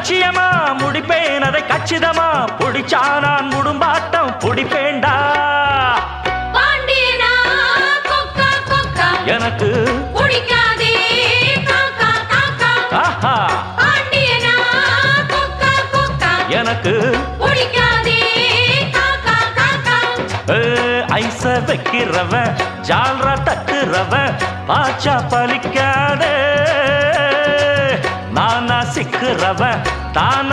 லட்சியமா முடிப்பேன் அதை கச்சிதமா புடிச்சா நான் முடும்பாட்டம் புடிப்பேண்டா பாண்டியனா கொக்கா கொக்கா எனக்கு பிடிக்காதே காக்கா காக்கா ஆஹா பாண்டியனா கொக்கா கொக்கா எனக்கு பிடிக்காதே காக்கா காக்கா ஐச வைக்கிறவன் ஜால்ரா தட்டுறவன் பாச்சா பலிக்காதே நானா சிக்கிறவன் தானா